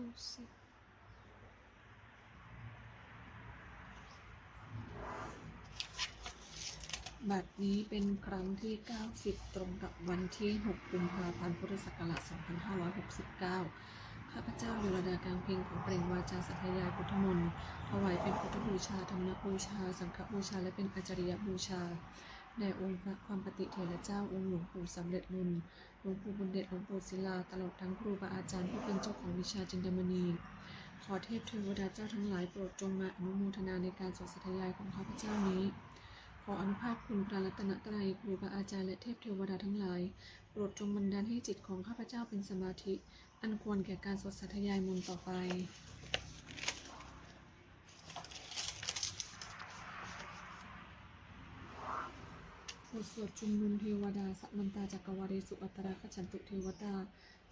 90บัดนี้เป็นครั้งที่90ตรงกับวันที่6กุมภาพันธ์พุทธศักราช2569ข้าพเจ้าโยรดากลางเพียงขอเปล่งวาจาสัตยายพุทธมนต์ถวายเป็นพุทธบูชาธรรมบูชาสังฆบูชาและเป็นอาจาริยบูชาแด่องค์พระความปฏิเถรเจ้าองค์หลวงปู่สำเร็จลุนหลวงปู่บุญเดชหลวงปู่ศิลาตลอดทั้งครูบาอาจารย์ผู้เป็นเจ้าของวิชาจินดามณีขอเทพเทวดาเจ้าทั้งหลายโปรดจงมาอนุโมทนาในการสวดสัตยายของข้าพเจ้านี้ขออนุภาพคุณพระรัตนตรัยครูบาอาจารย์และเทพเทวดาทั้งหลายโปรดจงบันดาลให้จิตของข้าพเจ้าเป็นสมาธิอันควรแก่การสวดสัตยายมนต์ต่อไปบทสวดชุมนุมเทวดาสัมมันตาจักรวาเรสุอัตตราคฉันตุเทวตา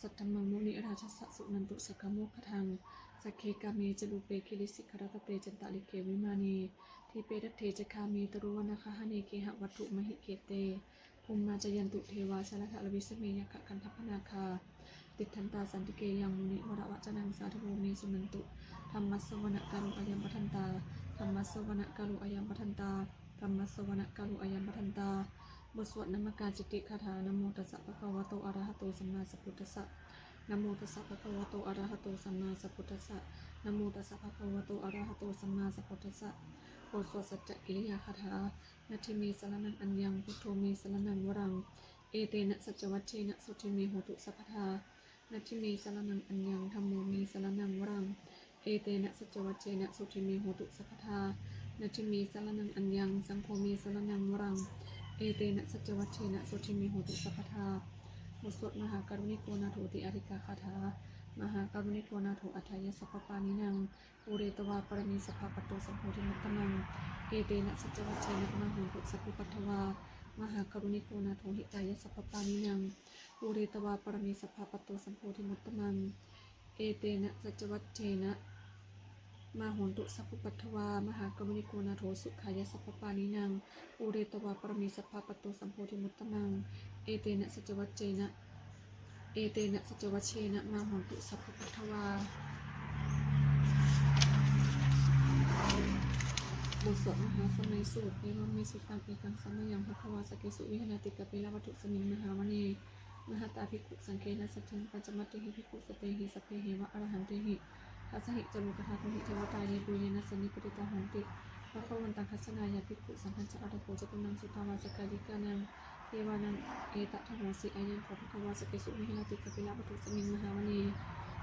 สัตตมังมุนิราชสสุนันตุสกโมคทังสักเคกาเมจลุเปคิลิสิกรตเปจันตาลิเกวิมานีทีเปรัตเทจคามีตรุวนาคหเนเกหวัตถุมหิเกเตภูมิมาจยันตุเทวาชลทะลวิสเมยคะคันทัพนาคาติทันตาสันติเกยังมุนิวรวัจนังสาธุโมเมสุนันตุธรรมัสสวนะกาลุอายัมปทันตาธรรมัสสวนะกาลุอายัมปทันตาธรรมัสสวนะกาลุอายัมปทันตาบทสวดนามการจิตติคาถานะโมตัสสะภะคะวะโตอะระหะโตสัมมาสัมพุทธัสสะนะโมตัสสะภะคะวะโตอะระหะโตสัมมาสัมพุทธัสสะนะโมตัสสะภะคะวะโตอะระหะโตสัมมาสัมพุทธัสสะบทสวดสัจจกิริยาคาถานาทิเมสรนังอัญญังพุทโธเมสรนังวรังเอเตนะสัจวัชเชนะสุทิเมโหตุสัพพทานาทิเมสรนังอัญญังธัมโมเมสรนังวรังเอเตนะสัจวัชเชนะสุทิเมโหตุสัพพทานาทิเมสรนังอัญญังสังโฆเมสรนังวรังเอเตนะสัจวัชเชนะสุทิเมโหตุสัพพทาบทสวดมหากรุณิโกนาโถติอริกาคาถามหากรุณิโกนาโถอัฏฐายสัพพปานินังอุเรตวาปรมีสัพพปตโตสัมโพธิมัตตมังเอเตนะสัจวัชเชนะมหังคุสัพพุปัทถวามหากรุณิโกนาโถหิตายสัพพปานินังอุเรตวาปรมีสัพพปตโตสัมโพธิมัตตมังเอเตนะสัจวัชเชนะมาโหนตุสัพพุปัทถวามหากรุณิโกนาโถสุขายสัพพปานินังอุเรตวาปรมีสัพพปตโตสัมโพธิมัตตมังเอเตนะสัจวัชเชนะเอเตนะสัจวัชเชนะมาโหนตุสัพพุปัทถวาบทสวดมหาสมัยสูตรเอวัมเมสุตังเอกังสัมมยังภควาสเกสุวิหนาติกะเปลวัตถุสมิงมหาวเนมหาตาภิกขุสังเกนะสัจจิปัญจมัตติหิภิกขุสเตหิสเพหิวะอรหันติหิทัสสหิจโลกธาตุหิเทวตาเยปุเยนะสนิปติตาหันติภควันตังคัสสนายาภิกขุสังฆัญจะอัตโภจตุนังสุตาวาสกาลิกานังเทวานังเอตะทโหสิอายังภควาสเกสุวิหนาติกะเปลวัตถุสมิงมหาวเน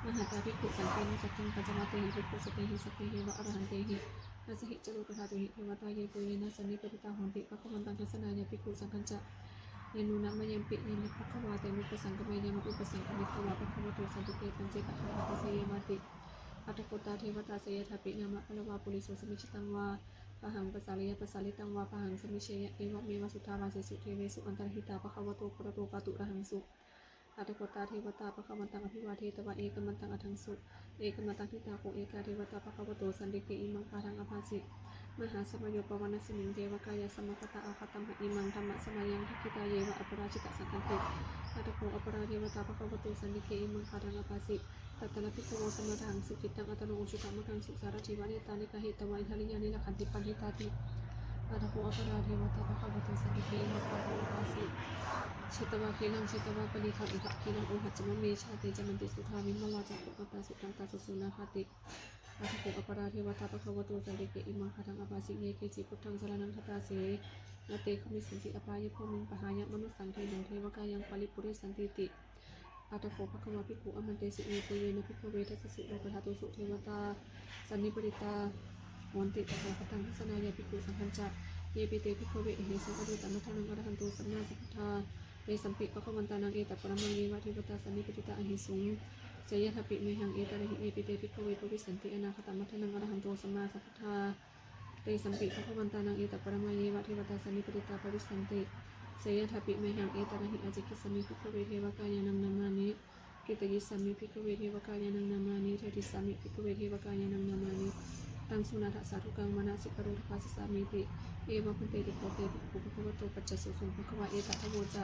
มหาตาภิกขุสังเกนะสัจจิปัญจมัตติหิภิกขุสเตหิสเพหิวะอรหันติหิทัสสหิจโลกธาตุหิเทวตาเยปุเยนะสนิปติตาหันติภควันตังคัสสนายาภิกขุสังฆัญจะเยนุนะมะยังปิเยนะภควาเตมุปสังกมายามะอุปสังกมิตวะภควโตสันติเกปัญเจกะหัตถะเสยมาติอัตถโกตาเทวตาเสยทัปปินามะพลวาปุริโสสมิจตังวาปะหังปะสาลิยะปะสาลิตังวาปะหังสมิเชยะเอวะเมวะสุทาวาเสสุเทเวสุอันตรหิตาภควโตปรโตปาตุระหังสุอัตถโกตาเทวตาภควันตังอภิวาเทตวะเอกมันตังอทังสุเอกมันตังทิตาโกเอกาเทวตาภควโตสันติเกอิมังปารังอภาสิมหาสมโยปวรรณสมิงเทวกายสมคตาอาคตัมหะอิมังธรรมะสมัยยังทิกิตาเยวะอปราชิตสังคันติอัตโกอปราเทวตาภควโตสันติเกอิมังปารังอภาสิตัตตะภิกขโวสมทังสุจิตังอัตโนอุชุตมังคังสุสารจิวานิตานิกะหิตวะอิทาลิยานิละคันติปันหิตาติอัตโกอปราเทวตาภควโตสันติเกอิมังปารังอภาสิชิตวะเคนังชิตวะปณิคังอุทะคีนังอุหัจจมะเมชาเตจมันติสุทาวิมวาจักปุกตาสุตังตาสุสุนาคติอัตโกอปราเทวตาภควโตสันติเกอิมังปารังอภาสิเยเกจิพุทธังสรณังคตาเสนาเตขมิสันติอปายะโพมิงปหายะมนุสังเทนังเทวกายังปริปุริสันติติอัตโกภควาภิกขุอมันเตสิเยปุเยนะภิกขเวทัสสะสุโลกธาตุสุเทวตาสันนิปติตาวันติภควตังทัสสนายาภิกขุสังฆัญจะเยปิเตภิกขเวหิสังฆโตตัมมะทานังอรหันโตสัมมาสัมพุทธาเตสัมปิภควันตานังเอตัปปรมังเยวะเทวตาสันนิปติตาอหิสุงเสยทัปปิเมหังเอตระหิเอปิเตภิกขเวปวิสันติอนาคตัมมะทานังอรหันโตสัมมาสัมพุทธาเตสัมปิภควันตานังเอตัปปรมังเยวะเทวตาสันนิปติตาปวิสันติเสยทัปปิเมหังเอตระหิอจิกิสมิภิกขเวเทวกายานังนามานิกิตยิสามิภิกขเวเทวกายานังนามานิเทติสามิภิกขเวเทวกายานังนามานิตังสุนาทสาธุกังมนาสิกโรทภาสสามิติเอวะพุเตติโกเตภิกขุภควโตปัจจสุสุภควะเอตะทโวจะ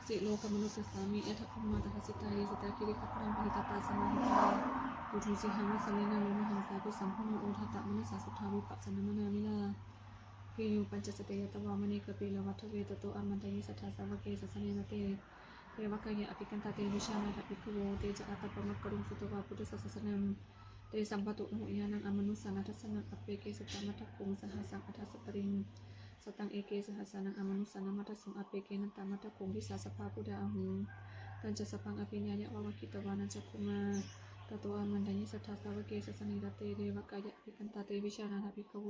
ส จิโลกมนุษย์สามีเอทัพมาตาสิตายิสตาคิริขับรังปิตาปาสมาหิตาบุตรสิหังสมินาโลมหังสาพิสัมพุโนโอทัตตมนุสาสุทาวิปัสสนามนามิลาพิโยปัญจสติยตวามณีกปิลวัฏเวตโตอมันตยิสัทธาสาวเกสสเนนเตเทวกายะอภิกันตาเตวิชานาภิกขโวเตจอัตตปมักกรุงสุตวาพุทธสัสสนังเตสัมปตุโหยานังอมนุสานัทสนังอเปเกสุตตมัทธคุงสหัสังอัทสปริงสตังเอเกสหัสานังอมนุสานามัทสงอเปเกนันตามัทคุงวิสาสภาพุทธาหุงตันจะสพังอภิญญาวะกิตวานันจักขุมาตโตอามันดายิสัทธาสาวเกสสนิรเตเทวกายะอภิกันตาเตวิชานาภิกขโว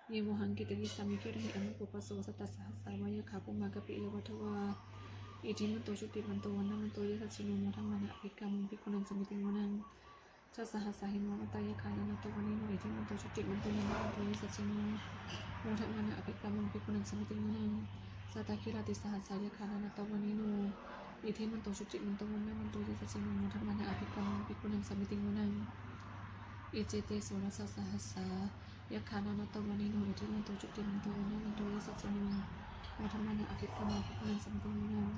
เยโมหังกิตติสามิเกระหิอนุปปัสโสสัตตสหัสสาวายะขาปุมากปิเลวัทวาอิทิมันโตชุติมันโตวันนัมันโตยสัจฉิโนโมทัมมานะอภิกรรมภิกขุนังสมิติวนังจัสสหัสสาหิโนอัตตายะคานันโตวันนิโนอิทิมันโตชุติมันโตวันนัมันโตยสัจฉิโนโมทัมมานะอภิกรรมภิกขุนังสมิติวนังสัตตคิราติสหัสสายะคานันโตวันนิโนอิทิมันโตชุติมันโตวันนัมันโตยสัจฉิโนโมทัมมานะอภิกรรมภิกขุนังสมิติวนังอิเจเตโสรสสหัสสายะคานันโตวันนิโนอิทิมันโตชุติมันโตวันนัมันโตยสัจฉิโนโมทัมมานะอภิกรรมภิกขุนังสมิติวนัง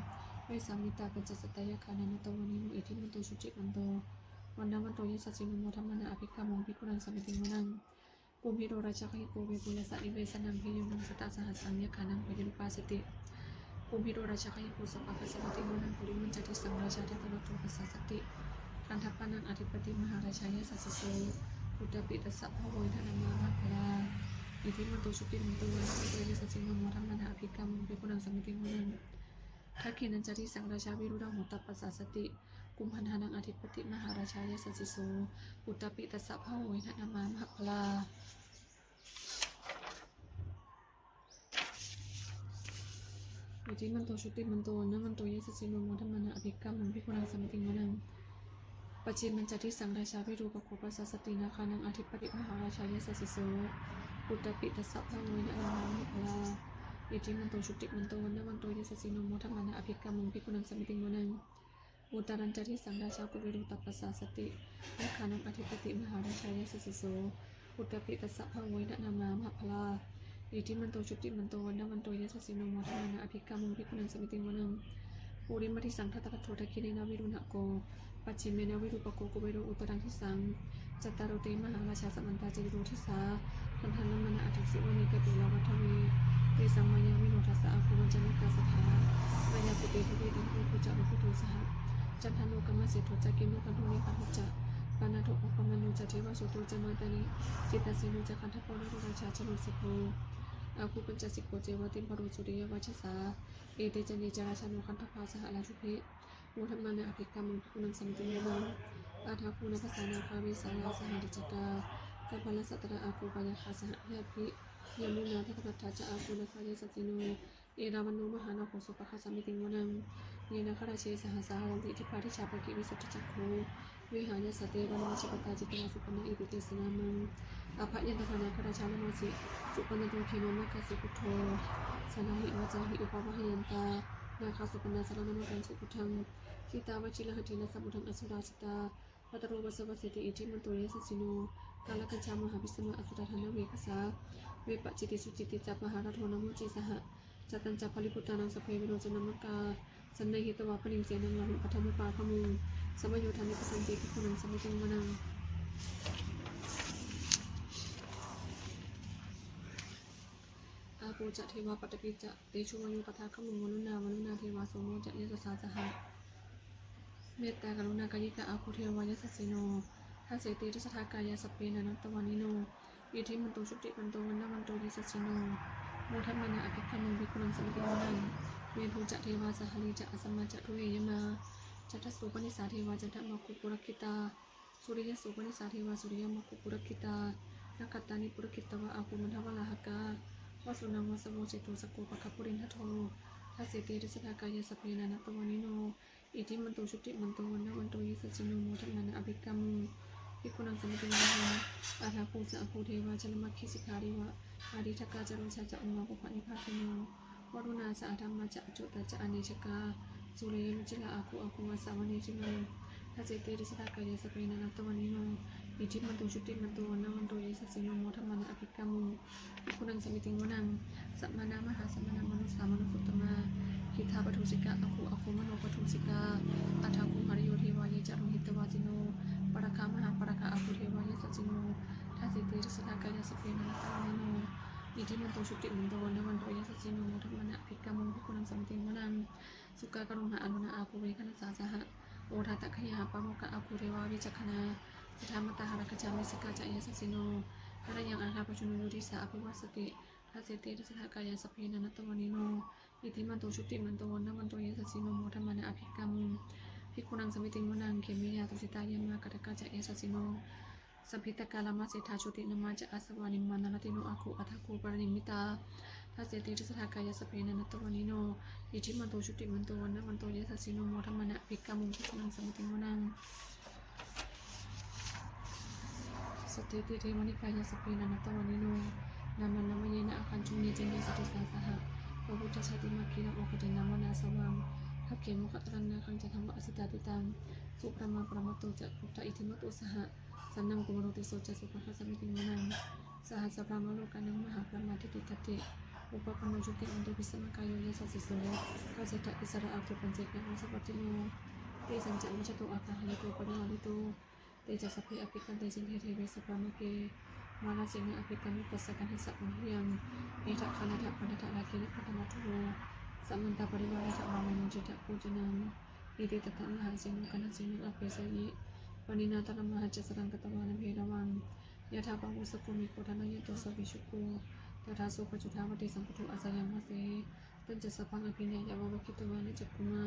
เวสามิตาปัญจสัตตยาคานันโตวันนิโนอิทิมันโตชุจิมันโตวันนัมันโตยสัจฉิโนโมทัมมานะอภิกรรมภิกขุนังสมิติวนังปุมพิโรราชคิโกเวปุยสันนิเวสนังพิโยนังสตาสหัสสังยคานังพยุปาสติปุมพิโรราชคิโกสัพพะสมิติวนังปุริมันจติสังราชาเทตโลโตปัสสสติคันทัปปานังอธิปติมหาราชายสัสสิโสพุทธปิตสัพพะโวยธนามาภคลาอิทิมันโตชุติมันโตวันนัมันโตยสัจฉิโนโมทัมมานะอภิกรรมภิกขุนังสมิติวนังทักขินันจติสังราชาวิรุดังโหตปัสสสติกุมพันธานังอธิปติมหาราชายสัสสิโสอุตตปิตสัพพะโวยธนามามหพลาอิทิมันโตชุติมันโตนะมันโตยสัสสิโนโมทัมมานะอภิกรรมภิกขุนังสมิติวนังปัจจิมันจติสังราชาวิรูปโคปัสสสตินาคานังอธิปติมหาราชายสัสสิโสอุตตปิตสัพพะโวยธนามามหพลาอิทิมันโตชุติมันโตนะมันโตยสัสสิโนโมทัมมานะอภิกรรมภิกขุนังสมิติวนังอุตรัญจติสังราชาปุริโรตปัสสสตินาคานังอธิปติมหาราชายสัสสิโสอุตตปิตสัพพะโวยธนามามหพลาอิทิมันโตชุติมันโตนะมันโตยสัสสิโนโมทัมมานะอภิกรรมภิกขุนังสมิติวนังปุริมติสังทัตตะโททะคิเนนะวิรุณโกปัจฉิเมนะวิรูปโกกุเวโรอุตรังทิสังจัตตารโตเตมหาราชาสัมมันตาเจริโรทิสาพันธันนัมมนะอัตถิสิวเนกปิลาวัฏเวเตสัมมายาวิโนทัสสะอาภูวัจนะกาสถามายาปุเตภุเวตังภูจารุพุโตสหจันทโนกมะเสโทจักกิโนกันโทนิคันจะปานาโทปะมโนจะเทวะโสโตจะมาตานิจิตตสิโนจะคันทปโนราชาชโนสโภอาคูปัญจสิกโกเจวะติมปรุสุริยวาชสาเอเตจันเนจาราชโนคันทภาสหราชุเพโมทัมมานะอภิกรรมภิกขุนังสมิติวนังอาทาภูนภาษานาคาเวสาลาสหดิจกาสัพพะสัตตระอาคูปายาคาสหะภิยมุนาทัตถะจะอาคูนาคายสัจจิโนเอราวันโนมหานาโคสุปะคาสมิติวนังเยนะคราเชสหสาหันติทิพาทิชาปกิวิสุทธิจักขุวิหารยสเตวนาชิปตาจิตนาสุปนะอิปิเตสนามังอภยันตพานาคราชาวนาสิสุปนะตุเขมมัคคสิพุทโธสนาหิวจาหิอุปวะหยันตานาคาสุปนะสรณะกันสุพุทธังทิตาวชิลหตินะสัมพุทธังอสุราสิตาปัตโรวสวสิติอิทิมันโตยสัสสิโนกาลกัญชามหาภิสมะอสุรธนเวกสาเวปจิติสุจิติจัปมหาราโทนมุจิสหจัตัญจพลิพุตานังสเพวิโรจนมกาสันนหิตวะปนิเสนังลาหุปัทมุปาขมุงสมโยธานิปสันติภิกขุนังสมิติวนังอาปูจะเทวาปัตติจะเตชุวโยปทาขมุงวนุนาเทวาโสโมจะยสสาสหะเมตตากรุณากายิกะอาคูเทวายสัสสิโนทัสเสติทัสทากายาสเปนันตวานิโนอิทิมันโตชุติมันโตวันนามันโตยสัสสิโนโมทัมมานะอภิกรรมภิกขุนังสมิติวนังเมธุจะเทวาสหลีจะอสัมมาจะทุเรยมาจัตตสุปนิสาเทวาจันทมกุปุรคิตาสุริยสุปนิสาเทวาสุริยมกุปุรคิตานักกัตตานิปุรคิตวะอาภูมันทวลาหกาวสุนังวสโมเจตุสโกปะคปุรินทโททัสเสติทัสทากายาสเปนันตวานิโนอิทิมันโตชุติมันโตวันนามันโตยสัจฉิโนโมทัมมานะอภิกรรมภิกขุนังสมิติวนังอาทาภูจะอาภูเทวาจลมัคคิสิการิวะอาดิทกาจโรชาจะอุมาปุปะนิพพานิโนวรุณาสะธรรมะจะจุตจะอเนชกาสุเรยุจิลาอาคูวาสาวเนจิโนทัสเสติทัสทากายาสเปนันตวานิโนอิทิมันโตชุติมันโตวันนามันโตยสัจฉิโนโมทัมมานะอภิกรรมภิกขุนังสมิติวนัง สัมมนามหาสัมมนามนุสามนุสุตตมาคิทาปทุสิกะอคูอคูมโนปทุสิกาอัฏฐคูหริโยเทวายะจารุหิตวาจิโนปรคามหาปรคาอคูเทวายะสัจจิโนทัสสิติสนากายะสเพนะตานิโนอิทิมันโตชุติมันโตวันวันโตยะสัจจิโนธรรมนะภิกขมุภิกขุนังสัมติมนังสุกากรุณาอนุนาอาภูเวคณสาสหะโอทัตตะขยาปะโมกะอาภูเทวาวิจักขณาสธามตาหารกจามิสกาจายะสัจจิโนภรยังอาหาปชุนโยติสาอภิวัสติทัสสิติสนากายะสเพนะตวานิโนอิทิมันโตชุติมันโตวันวันโตยะสัจจิโนโมธรรมนะภิกขมุภิกขุนังสัมติมนังเขมิยาตุสิตายะมากะตะกาจายะสัจจิโนสัพพิตกาลามาเสธาชุตินมาจะอาสวานิมานารติโนอาคูอัฏฐคูปรณิมิตาทัสเสติสถากายะสเพนะนัตตวานิโนอิทิมันโตชุติมันโตวันวันโตยะสัสสิโนโมธรรมนะภิกขมุภิกขุนังสัมติมนังสติติเทวนิกายะสเพนะนัตตวานิโนนามันนามเยนะอาคันจุเนเจเนสติสาสหะพระพุทธชาติมาคีนะโอคตินามนาสวังทัพเขมุขตรังนาคังจะธรรมะอสิตาติตังสุปรมาปรมัตโตจะพุทธอิทิมัตโตสหะสันนังกุมโรติโสจะสุภคัสมิติมนังสหัสพรามโลกานังมหาพรหมาทิติทัตติอุปปันโนจุติอันตุปิสมกายโยยะสัสสิโสกาเสตะอิสระอาคุปัญเจกะมัสปัตติโนเตสัญจะมุจโตอาคาหลิโตปนิวาลิโตเตจะสัพเพอภิกันเตจินเทเทเวสพรามเกมาลาเสนะอภิกันนุปัสสกันหิสัพมหิยังเอตะคานาทะปันทะลาเกนะปัตตมัตุโรสัมมันตาปริวาระทะวามัญจิตะปูจนังอิติตตะมหาเสนุกันะเสนุอภิสัยยิปณินาตระมหาจัสรังกตวานะเพระวังยะถาปังอุสกุมิโกทานายะโตสวิชุโกตถาโสปจุทาวติสัมพุทโธอาสยังมาเสตัญจสัพพังอภิญญายาวะคิตวานิจักกุมา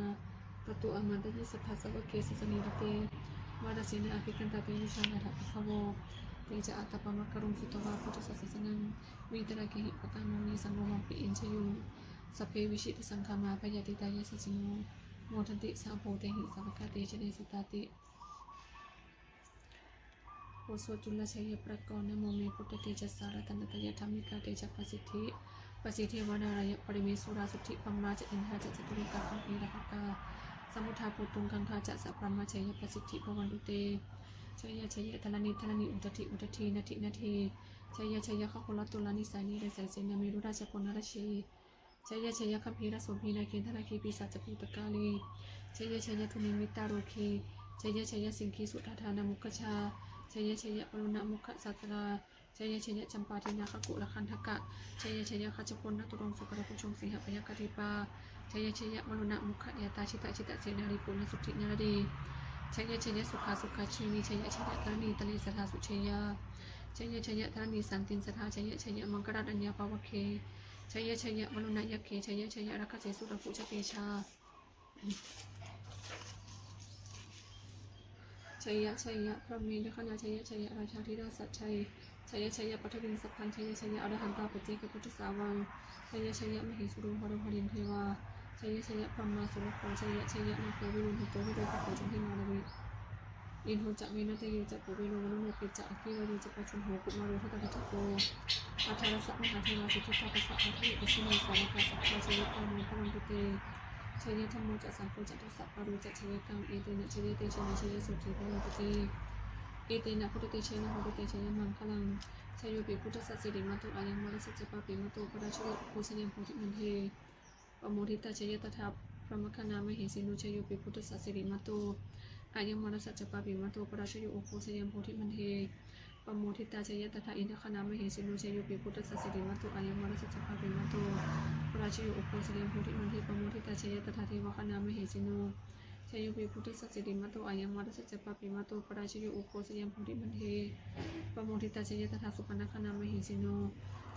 ตตุอามันตยิสัทธาสวะเกสสนิรเตวาดสินะอภิกันตเตวิชานาถะภวเตจะอัตตปะมะกรุงสุตวาพุทธสัสสนังวิตระเกหิปะกังโมนิสังโฆมังปิอินชยุงสเพวิชิตสังฆามาพยาติตายะสัจจิโนโมทันติสาโพเตหิสัพพะเตชะเนสตาติโอโสจุลชัยประกรณโมเมพุทธเตจัสสารตันตยธรรมิกาเตจัปสิทธิปสิเทวนาระยะปริเมสุราสุทธิปัมมาจะอินทาจะจตุริกาคัมภีรภกาสมุทาปุตุงกังคาจะสัพพมาชัยปสิทธิภวันตุเตชัยชัยทลานิอุตติอุตตินาทีชัยขคุลตุลานิสานิเรสัยเสนามิรุราชปนรชีชัยคัมภีรสมภีนาเกณฑนาคีปีศาจภูตกาลีชัยทุนิมิตาโรคีชัยสิงคีสุทธานามุขชาชัยปรุณมุขสัตราชัยจำปาทินาคกุลคันทกะชัยขจพลนตุรงสุกรพุชงสิหปยกติปาชัยมรุณมุขยาตาชิตเสนาริปุณสุทธินรดีชัยสุขาชีนีชัยตรณีตเลสธาสุชัยชัยตรณีสันตินสธาชัยมังกรดัญญาปาวเคชัยมรุณยเคชัยรักเสสุรภูชเตชาชัยพระเมรุขณาชัยราชาธิราชสัจชัยปัทวินสัพพันชัยอรหันตาปุเจกพุทธสาวังชัยมหิสุรุหรหรินเทวาชัยพรหมาสุรโคชัยนาโควิรุณหิโตวิโรจโคจันทิมาลวิอินโหจักเวนัตโยจักปุเวโนวนุโนปิจักอคิวายุจักปชุนโหกุมาโรทัตตะโกอาทารสะมหาเทวาสิทธิตาปัสสะอาทิปชินีสารกาสัพพะชัยปามุพลังตุเตชัยธรรมโมจัสสังโฆจัตสัพปะรุจัชัยกังเอเตนะชัยเตชนะชัยสุขีพลังตุเตเอเตนะพุทธเตชนะพุทธเตชนะมังคลังชัยโยปิพุทธสัสสิริมัตโตอายังมรสัจจปาปิมัตโตปราชโยโคสยังโพธิมันเทปโมทิตาชัยตถาพระมคณามเหสินุชัยโยปิพุทธสัสสิริมัตโตอายังมรสัจจปาปิมัตโตปราชโยโคสยังโพธิมันเทปโมทิตาชัยตถาอินทคณามเหสินุชัยโยปิพุทธสัสสิริมัตโตอายังมรสัจจปาปิมัตโตปราชโยโคสยังโพธิมันเทปโมทิตาชัยตถาเทวคณามเหสินุชัยโยปิพุทธสัสสิริมัตโตอายังมรสัจจปาปิมัตโตปราชโยโคสยังโพธิมันเทปโมทิตาชัยตถาสุปนคณามเหสินุ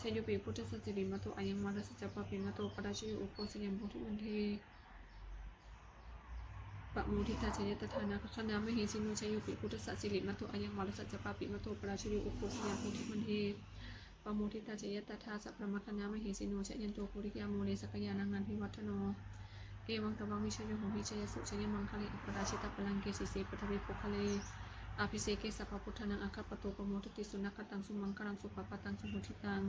ชัยโยปิพุทธสัสสิริมัตโตอายังมรสัจจปาปิมัตโตปราชโยโคสยังโพธิมันเทปะโมทิตาชัยตถานาคณามเหสินุชัยโยปิพุทธสัสสิริมัตโตอายังมรสัจจปาปิมัตโตปราชโยโคสยังโพธิมันเทปโมทิตาชัยตถาสัพพมคณามเหสินุชัยยันโตปุริยาโมเลสกยานังนันทิวัฒโนเอวังตวังวิชัยโหหิชัยสุชัยมังคเลอปราชิตาพลังเกสิเสปทวิปุคเลอภิเศกสัพพพุทธนังอาคาปโตปโมทุติสุนักตังสุมังคลังสุปปตังสุโหติตัง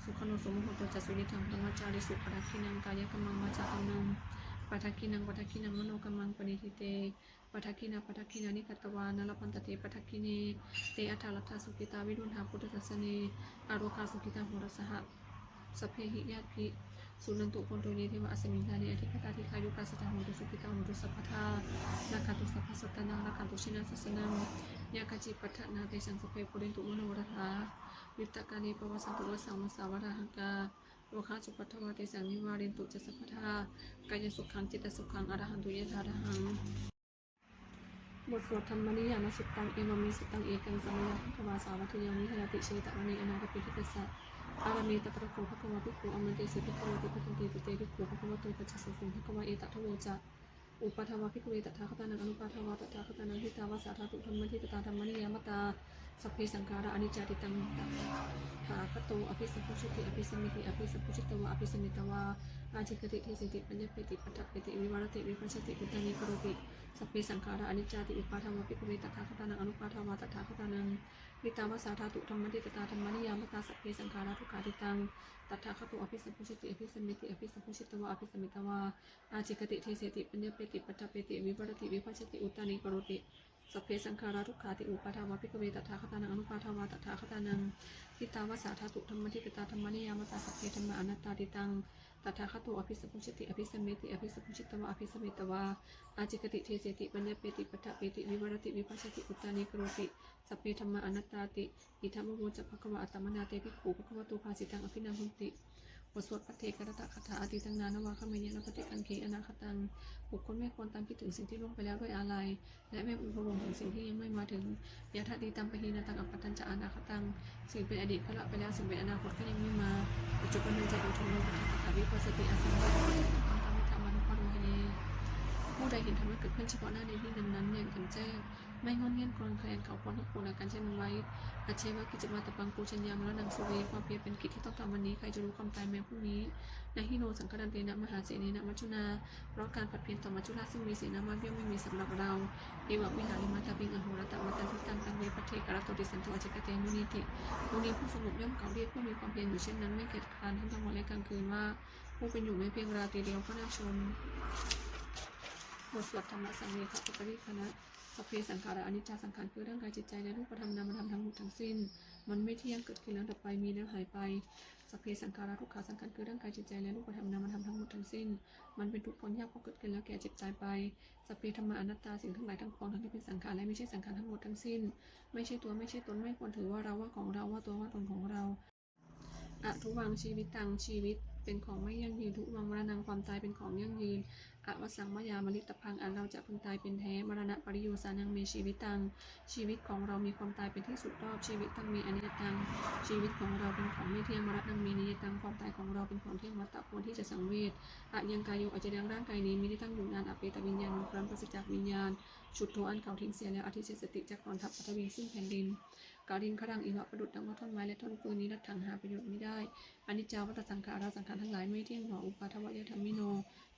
สุขโนสมุโหตจัสสุนิทังธรรมจาริสุปทักขินังกายกัมมังวาจากัมมังปัทักขินังมโนกัมมังปณิทิเตปัทักขินานิกัตตวานลปันตเตปัทักขิเนเตอัฏฐาลัทธาสุกิตาวิรุณหาพุทธสัสสเนอาโรคาสุกิตาโหรสหะ สัพเพหิญาติภิสุนันตุโคนโตเยเทวะอสมิงธาเนอธิคตาธิคายุกาสตาหุตุสุขิตาหุตุสัพพทานาคันตุสัพพสัตตนังนาคันตุชินาสัสนังยากจิปัฏฐานาเตสังสัพเพปุเรนตุมโนวรัฏฐาวิตตกานีปวัสสันตุวสังวสาวราหังกาโลคาสุปัฏฐวาเตสังนิวารินตุจะสัพพทากายสุขังจิตสุขังอรหันตุยะถาระหังบทสวดธรรมนิยามสุตตังเอวามิสุตตังเอกังสมัยพุทธวาสาวัตยังวิหารติเชตวเนอนาคปิทิกัสสะอารมีตตระโคภควาภิกขุอมันเตสิภิกขวติปทันติตุเตภิกขุภควโตปัจจสุสุภควาเอตทโวจะอุปทาวาภิกขุเวตถาคตานังอนุปาทาวาตถาคตานังทิตาวาสาธาตุธรรมทิตตาธรรมนิยามตาสัพเพสังขาระอนิจจติตังถาคโตอภิสัมพุชิติอภิสัมมิติอภิสัมพุชิตวะอภิสัมมิตวะอาจิกติเทสิติปัญญเปติปัฏฐเปติวิวารติวิปัสสติปุตตานิกโรติสัพเพสังขาระอนิจจติอุปาทาวาภิกขุเวตถาคตานังอนุปาทาวาตถาคตานังทิตาวาสาธาตุธรรมทิตตาธรรมนิยามตาสัพเพสังขาระทุกขาติตังตถาคโตอภิสัมพุชิติอภิสัมมิติอภิสัมพุชิตวะอภิสัมมิตวะอาจิกติเทสิติปัญญเปติปัฏฐเปติวิวารติวิปัสสติอุตตานิกโรติสัพเพสังขาระทุกขาติอุปาทาวาภิกขุเวตถาคตานังอนุปาทาวาตถาคตานังทิตาวาสาธาตุธรรมทิตตาธรรมนิยามตาสัพเพธรรมอนัตตาติตังตถาคโตอภิสัมพุชิติอภิสัมมิติอภิสัมพุชิตวะอภิสัมมิตวะอาจิกติเทสิติปัญญเปติปัฏฐเปติวิวารติวิปัสสติอุตตานิกโรติสัพเพธรรมอนัตตาติอิทัมโมจะภควะอัตตมนาเตภิกขุภควโตภาสิตังอภินันทุติบทสวดปเทกรตคาถาอติตังนานวาคเมยะนปฏิกังเขอนาคตังบุคคลไม่ควรตามคิดถึงสิ่งที่ล่วงไปแล้วด้วยอาลัยและไม่อุปวงถึงสิ่งที่ยังไม่มาถึงยะทัติตัมปหีนาตังอัปปตัญจะอนาคตังสิ่งเป็นอดีตก็ละไปแล้วสิ่งเป็นอนาคตก็ยังไม่มาปัจจุบันนั้นจะดูทงโลกตถาวิปัสสติอสังขารปัสสติปังตามิธรรมานุปโรหเยผู้ใดเห็นธรรมะเกิดขึ้นเฉพาะหน้าในที่นั้นๆอย่างแจ่มแจ้งไม่งอนเงียนกรอนแคลนเขาควรทุกคนอาการเช่นนั้นไว้อาเชวะกิจมาตปังปูชัญญามรณังสุเวความเพียรเป็นกิจที่ต้องทำวันนี้ใครจะรู้ความตายแม้พรุ่งนี้นาฮิโนสังฆดันเตนะมหาเสนีนะมัจจุนาเพราะการผัดเพียรต่อมัจจุราชซึ่งมีเสนามาเบี้ยวไม่มีสำหรับเราเอวะวิหาริมาตาบิงอโหรตะวัตันทิตังตังเวปเทกรตติสันตุอจิกเตมุนีติมุนีผู้สงบย่อมเก่าเรียกผู้มีความเพียรอยู่เช่นนั้นไม่เกียจคร้านทั้งกลางวันและกลางคืนว่าผู้เป็นอยู่ไม่เพียงราตรีเดียวก็น่าชมบทสวดธรรมสังเวชปปริคณะสัพเพสังขารอนิจจสังขารคือร่างกายจิตใจและรูปธรรมนามธรรมทั้งหมดทั้งสิ้นมันไม่เที่ยงเกิดขึ้นแล้วดับไปมีแล้วหายไปสัพเพสังขารทุกขาสังขารคือร่างกายจิตใจและรูปธรรมนามธรรมทั้งหมดทั้งสิ้นมันเป็นทุกข์พ้นยากเพราะเกิดขึ้นแล้วแก่เจ็บตายไปสัพเพธรรมอนัตตาสิ่งทั้งหลายทั้งปวงทั้งที่เป็นสังขารและไม่ใช่สังขารทั้งหมดทั้งสิ้นไม่ใช่ตัวไม่ใช่ตนไม่ควรถือว่าเราว่าของเราว่าตัวว่าตนของเราอทุวังชีวิตตังชีวิตเป็นของไม่ยั่งยืนทุวังมรณังความตายเป็นของยั่งยืนอวสังมยามลิตพังอันเราจะพึงตายเป็นแท้มรณะปริโยสานังมีชีวิตตังชีวิตของเรามีความตายเป็นที่สุดรอบชีวิตตังมีอนิจตังชีวิตของเราเป็นของไม่เที่ยงมรณะมีนิจตังความตายของเราเป็นของเที่ยงวัฏฏะควรที่จะสังเวชอะยังกายโยอาจจะยังร่างกายนี้มีที่ตั้งอยู่นานอเปตวิญญาณครั้งปราศจากวิญญาณฉุดโทอันเก่าทิ้งเสียแล้วอธิเสสติจากกองทัพปฐวีซึ่งแผ่นดินกาดินขรังอิวะประดุจดังว่าท่อนไม้และท่อนฟืนนี้รัดถังหาประโยชน์ไม่ได้อนิจจาวัฏสังขาราสังขารทั้งหลายไม่เที่ยงหนออุปาทวยธรรมิโน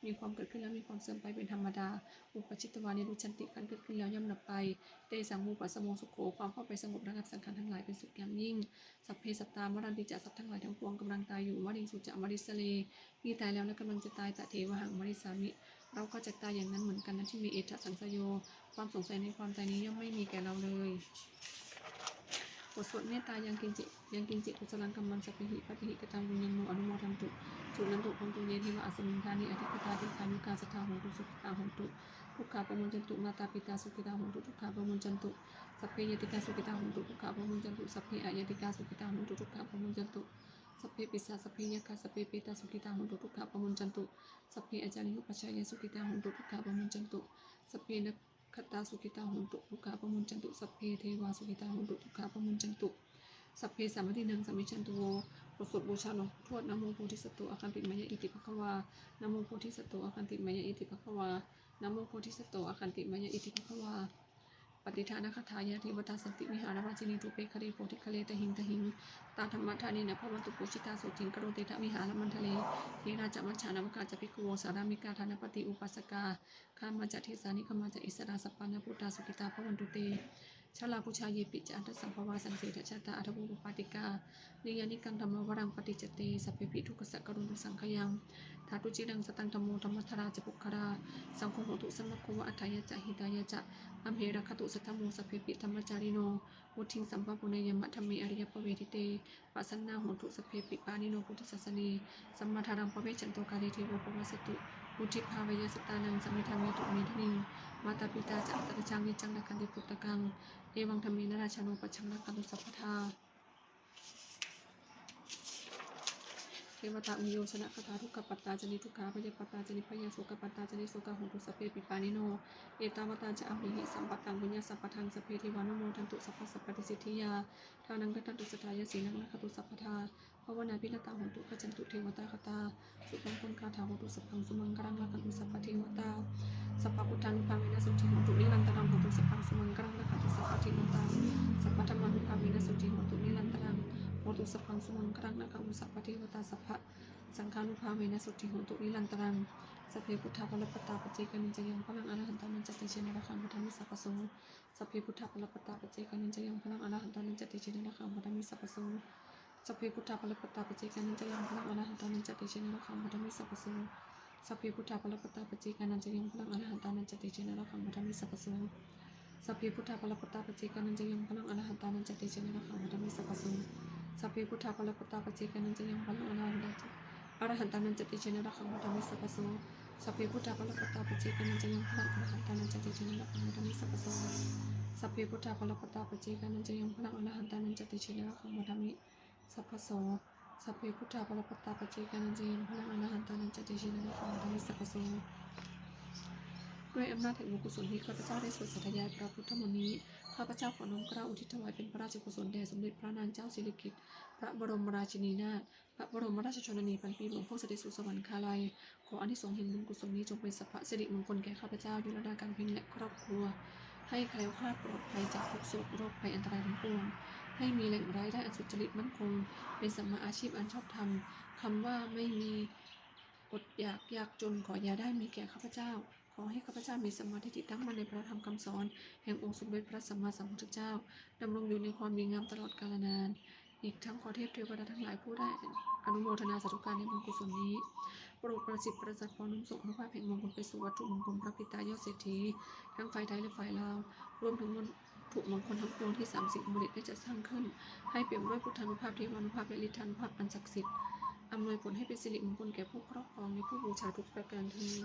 มีความเกิดขึ้นแล้วมีความเสื่อมไปเป็นธรรมดาอุปชิตวานิรุชันติการเกิดขึ้นแล้วย่อมดับไปเตสังมูปัสสโมสุโขความเข้าไปสงบระงับสังขารทั้งหลายเป็นสุขอย่างยิ่งสัพเพสัตตามรันติจะสัตว์ทั้งหลายทั้งปวงกำลังตายอยู่วริสุจะวริสเลมีตายแล้วและกำลังจะตายตะเทวหังวริสามิเราก็จะตายอย่างนั้นเหมือนกันนั้นที่มีเอตสังสโยความสงสัยในความตายนี้ย่อมไม่มีแก่เราเลยบทสวดเมตตายังกินจิกุศลังกัมมังสัพพิหิปฏิหิกตังบุญยังโนอนุโมทันตุสุนันตุคนตุเยทิวะอัสมิงธานิอธิกตาติคายุกาสทาหงตุสุขิตาหงตุทุกขาปมุญจันตุมาตาปิตาสุขิตาหงตุทุกขาปมุญจันตุสัพเพยติกาสุขิตาหงตุทุกขาปมุญจันตุสัพเพอายติกาสุขิตาหงตุทุกขาปมุญจันตุสัพเพปิสาสัพเพยกาสัพเพเปตาสุขิตาหงตุทุกขาปมุญจันตุสัพเพอาจาริหุปัชฌายสุขิตาหงตุทุกขาปมุญจันตุสัพเพนักขตาสุขิตาหงตุทุกขาปมุญจันตุสัพเพเทวาสุขิตาหงตุทุกขาปมุญจันตุสัพเพสัมมตินังสัมมิชันตุโวบทสวดบูชาหลวงทวดนะโมโพธิสัตว์อาคันติมายะอิติภควานะโมโพธิสัตว์อาคันติมายะอิติภควานะโมโพธิสัตว์อาคันติมายะอิติภควาปฏิทานคถายะเทวตาสันติวิหารวาจินีตุเปคเรโพธิคะเลตหิงตหิงตาธรรมธานีนะพระวันตุปุชิตาโสติงกโรเตทะวิหารมันทะเลเทราจมัชฌานวกาจภิกขุโวสารามิกาธานปฏิอุปัสสกาข้ามาจากเทสานิขมาจากอิสราสัปปานาพุทธาสุกิตาพระวันตุเต ชาลาภูชาเยปิจอันตสัมภวาสังเสทชาตาอัตโวปปาติกานิยานิกังธรรมวรังปฏิจเตสัพเพปิทุกขสักกรุณสังขยังธาตุจิรังสตังธรรมโมธรรมธราจปุคราสังคมโหตุสัมมโควะอัฏฐายะจะหิตายะจะอัมเหระคตุสัทธโมสัพเพปิธรรมจาริโนวุทิงสัมปะปุเนยมะธรรมีอริยปเวทิเตปัสสนาโหตุสัพเพปิปานิโนพุทธสัสสนีสัมมาทารังปเวจันโตกาลิเทโวปวัสตุอุทิภาวยสตานังสมิธามิตุเมธนิงมาตาปิตาจะอัตตะจังนิจังดักขันติพุตตะกังเอวังธรรมีนราชานุปัชชังนักขันตุสัพพทาเทวตาอุโยชนะคถาทุกขปัตตาจนิทุกขาพยปัตตาจนิพยาโสกปัตตาจนิโสกาโหตุสัพเพปิปานิโนเอตาวตาจะอภิหิสัมปัตตังปุญญาสัพพทังสัพเพทิวานุโมทันตุสัพพสัพปติสิทธิยาทานังกัตตันตุสทายสีนังนักขตุสัพพทาภวนาพิรตาโหตุขจันตุเทวตาคตาสุขังคนคาถาโหตุสัพพังสุมังกรังนักขันตุสัพพเทวตาสัพพพุทธังภาเวนะสุจิโหตุนิรันตรังโหตุสัพพังสุมังกรังนักขันตุสัพพเทวตาสัพพธรรมังภาเวนะสุจิโหตุนิรันตรังโหตุสัพพังสุมังกรังนักขันตุสัพพเทวตาสัพพสังฆานุภาเวนะสุทธิโหตุนิรันตรังสัพเพพุทธาภลปตาปัจเจกนิจยังพลังอรหันตานันจติเชนะระคังพุทธามิสัพพโสสัพเพพุทธาภลปตาปัจเจกนิจยังพลังอรหันตานันจติเชนะระคังพุทธามิสัพพโสสัพเพพุทธาภลปตาปัจเจกนิจยังพลังอรหันตานันจติเชนะระคังพุทธามิสัพพโสสัพเพพุทธาภลปตาปัจเจกนิจยังพลังอรหันตานันจติเชนะระคังพุทธามิสัพพโสสัพเพพุทธาภลปตาปัจเจกนิจยังพลังอรหันตานันจติเชนะระคังพุทธามิสัพพโสสัพเพพุทธาภลปตาปัจเจกนิจยังพลังอรหันตาอรหันตานันจติเชนะระคังพุทธามิสัพพโสสัพเพพุทธาภลปตาปัจเจกนิจยังพลังอรหันตานันจติเชนะระคังพุทธามิสัพพโสสัพเพพุทธาภลปตาปัจเจกนิจยังพลังอรหันตานันจติเชนะระคังพุทธามิสัพพโสสัพเพพุทธาภลปตาปัจเจกนิจยังพลังอรหันตานันจติเชนะระคังพุทธามิสัพพโสด้วยอำนาจแห่งบุญกุศลที่ข้าพเจ้าได้สวดสัตยายพระพุทธมนต์นี้ข้าพเจ้าขอน้อมเกล้าอุทิศถวายเป็นพระราชกุศลแด่สมเด็จพระนางเจ้าสิริกิติ์พระบรมราชินีนาถพระบรมราชชนนีพันปีหลวงพ่อเสด็จสู่สวรรคาลัยขออานิสงส์แห่งบุญกุศลนี้จงเป็นสัพพะสิริมงคลแก่ข้าพเจ้ายุรดาการเพ็ญและครอบครัวให้แคล้วคลาดปลอดภัยจากทุกโศกโรคภัยอันตรายทั้งปวงให้มีแหล่งรายได้อันสุจริตมั่นคงเป็นสัมมาอาชีพอันชอบธรรมคำว่าไม่มีอดอยากยากจนขออย่าได้มีแก่ข้าพเจ้าขอให้ข้าพเจ้ามีสมาธิตั้งมั่นในพระธรรมคำสอนแห่งองค์สมเด็จพระสัมมาสัมพุทธเจ้าดำรงอยู่ในความดีงามตลอดกาลนานอีกทั้งขอเทพเทวดาทั้งหลายผู้ได้อนุโมทนาสาธุการในบุญกุศลนี้โปรดประสิทธิ์ประจักษ์พรน้อมส่งอนุภาพแห่งมงคลไปสู่วัตถุมงคลพระปิตายอดเศรษฐีทั้งฝ่ายไทยและฝ่ายลาวรวมถึงถูกมงคลทั้งปวงที่30บุริได้จะสร้างขึ้นให้เปี่ยมด้วยพุทธานุภาพเทวานุภาพและฤทธานุภาพอันศักดิ์สิทธิ์อำนวยผลให้เป็นสิริมงคลแก่ผู้ครอบครองและผู้บูชาทุกประการเทอญ